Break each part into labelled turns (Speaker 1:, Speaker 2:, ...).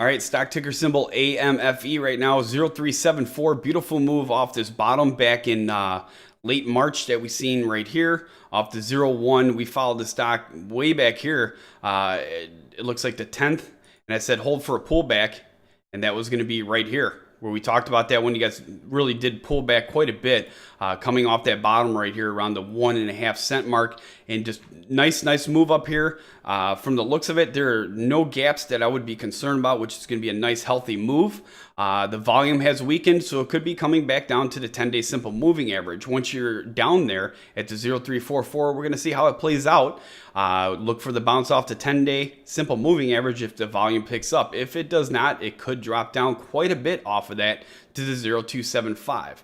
Speaker 1: All right, stock ticker symbol AMFE right now, 0374. Beautiful move off this bottom back in late March that we seen right here. Off the 01, we followed the stock way back here. It looks like the 10th, and I said hold for a pullback, and that was going to be right here, where we talked about that when you guys really did pull back quite a bit, coming off that bottom right here around the 1.5 cent mark, and just nice move up here. From the looks of it, there are no gaps that I would be concerned about, which is going to be a nice healthy move. The volume has weakened, so it could be coming back down to the 10-day simple moving average. Once you're down there at the 0344, we're going to see how it plays out. Look for the bounce off the 10-day simple moving average if the volume picks up. If it does not, it could drop down quite a bit off of that to the 0275.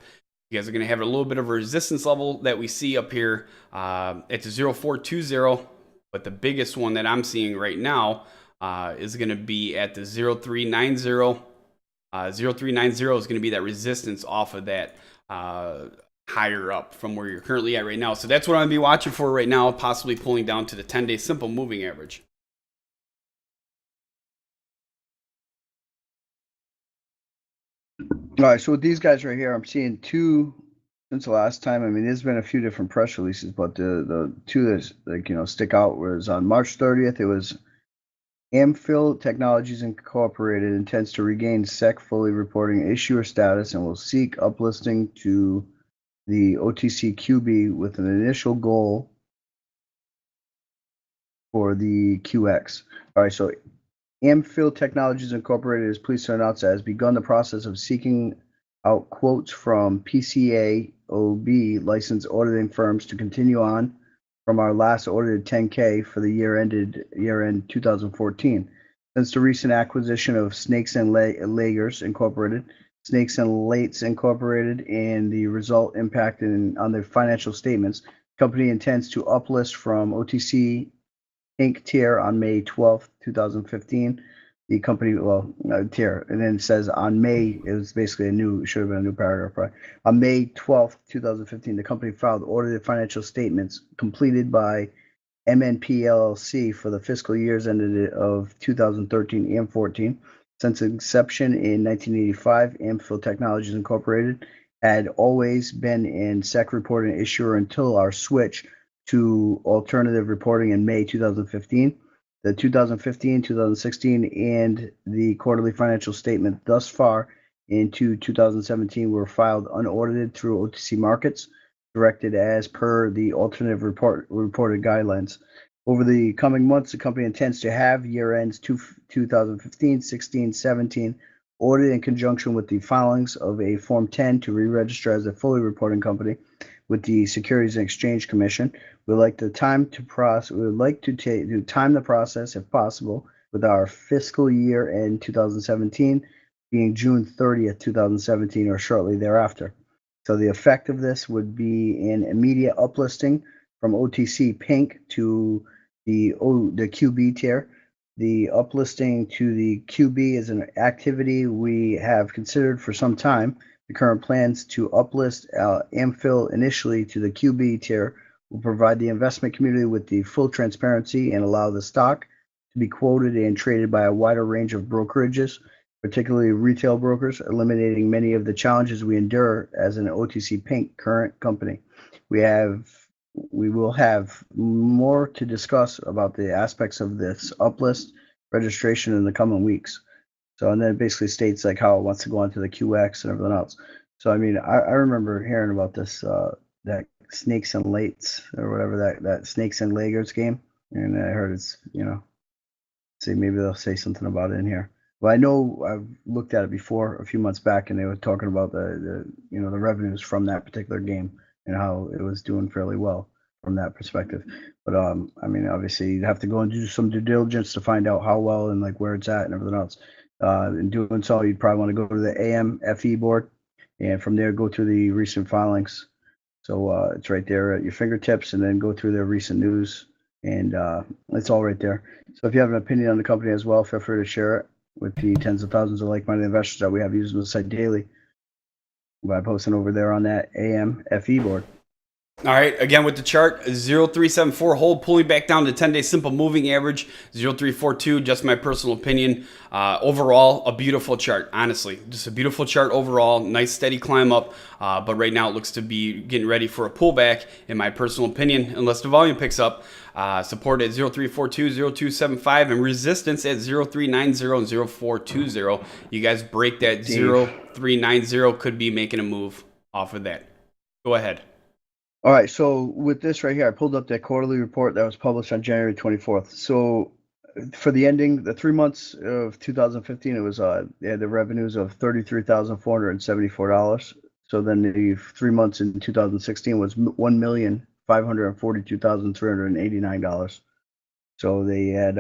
Speaker 1: You guys are going to have a little bit of a resistance level that we see up here at the 0420, but the biggest one that I'm seeing right now is going to be at the 0390. 0390 is going to be that resistance off of that higher up from where you're currently at right now. So that's what I'm going to be watching for right now, possibly pulling down to the 10-day simple moving average.
Speaker 2: All right, so with these guys right here, I'm seeing two since the last time. I mean, there's been a few different press releases, but the two that stick out was on March 30th. It was Amfil Technologies Incorporated intends to regain SEC fully reporting issuer status and will seek uplisting to the OTCQB with an initial goal for the QX. All right, so Amfil Technologies Incorporated is pleased to announce that has begun the process of seeking out quotes from PCAOB licensed auditing firms to continue on from our last audited 10K for the year-end 2014. Since the recent acquisition of Snakes and Lagers Incorporated, Snakes and Lates Incorporated, and the result impacted on the financial statements, the company intends to uplist from OTC Inc. tier on May 12th, 2015. The company, tier, and then it says on May, it was basically should have been a new paragraph, right? On May 12th, 2015, the company filed audited financial statements completed by MNP LLC for the fiscal years ended of 2013 and 14. Since inception in 1985, Amfil Technologies Incorporated had always been in SEC reporting issuer until our switch to alternative reporting in May 2015. The 2015, 2016, and the quarterly financial statement thus far into 2017 were filed unaudited through OTC Markets, directed as per the alternative reported guidelines. Over the coming months, the company intends to have year-ends 2015, 16, 17 audited in conjunction with the filings of a Form 10 to re-register as a fully reporting company with the Securities and Exchange Commission. We would like to time the process if possible, with our fiscal year end 2017 being June 30th, 2017, or shortly thereafter. So the effect of this would be an immediate uplisting from OTC Pink to the QB tier. The uplisting to the QB is an activity we have considered for some time. The current plans to uplist Amfil initially to the QB tier will provide the investment community with the full transparency and allow the stock to be quoted and traded by a wider range of brokerages, particularly retail brokers, eliminating many of the challenges we endure as an OTC Pink current company. We will have more to discuss about the aspects of this uplist registration in the coming weeks. So, and then it basically states like how it wants to go onto the QX and everything else. So, I mean, I remember hearing about this, that Snakes and Lates or whatever, that Snakes and Lagers game. And I heard it's, see, maybe they'll say something about it in here. Well, I know I've looked at it before a few months back, and they were talking about the revenues from that particular game and how it was doing fairly well from that perspective. But I mean, obviously, you'd have to go and do some due diligence to find out how well and like where it's at and everything else. In doing so, you'd probably want to go to the AMFE board, and from there go through the recent filings. So it's right there at your fingertips, and then go through their recent news, and it's all right there. So if you have an opinion on the company as well, feel free to share it with the tens of thousands of like-minded investors that we have using the site daily by posting over there on that AMFE board.
Speaker 1: All right, again with the chart, 0374 hold pulling back down to 10-day simple moving average, 0342, just my personal opinion. Overall, a beautiful chart, honestly. Just a beautiful chart overall, nice steady climb up, but right now it looks to be getting ready for a pullback, in my personal opinion, unless the volume picks up. Support at 0342, 0275, and resistance at 0390 and 0420. You guys break that 0390, could be making a move off of that. Go ahead.
Speaker 2: All right, so with this right here, I pulled up that quarterly report that was published on January 24th. So for the ending, the 3 months of 2015, it was they had the revenues of $33,474. So then the 3 months in 2016 was $1,542,389. So they had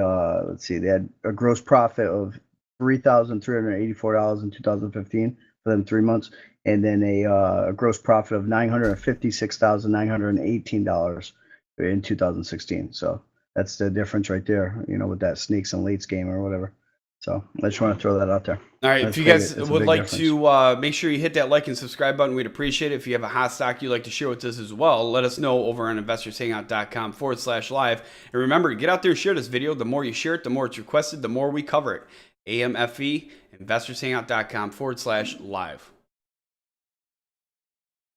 Speaker 2: let's see, they had a gross profit of $3,384 in 2015 for them 3 months, and then a gross profit of $956,918 in 2016. So that's the difference right there, you know, with that sneaks and lates game or whatever. So I just want to throw that out there.
Speaker 1: All right,
Speaker 2: That's
Speaker 1: if you
Speaker 2: big.
Speaker 1: guys
Speaker 2: It's a
Speaker 1: would
Speaker 2: big
Speaker 1: like
Speaker 2: difference.
Speaker 1: to make sure you hit that like and subscribe button, we'd appreciate it. If you have a hot stock you'd like to share with us as well, let us know over on investorshangout.com/live. And remember, get out there and share this video. The more you share it, the more it's requested, the more we cover it. AMFE, investorshangout.com/live.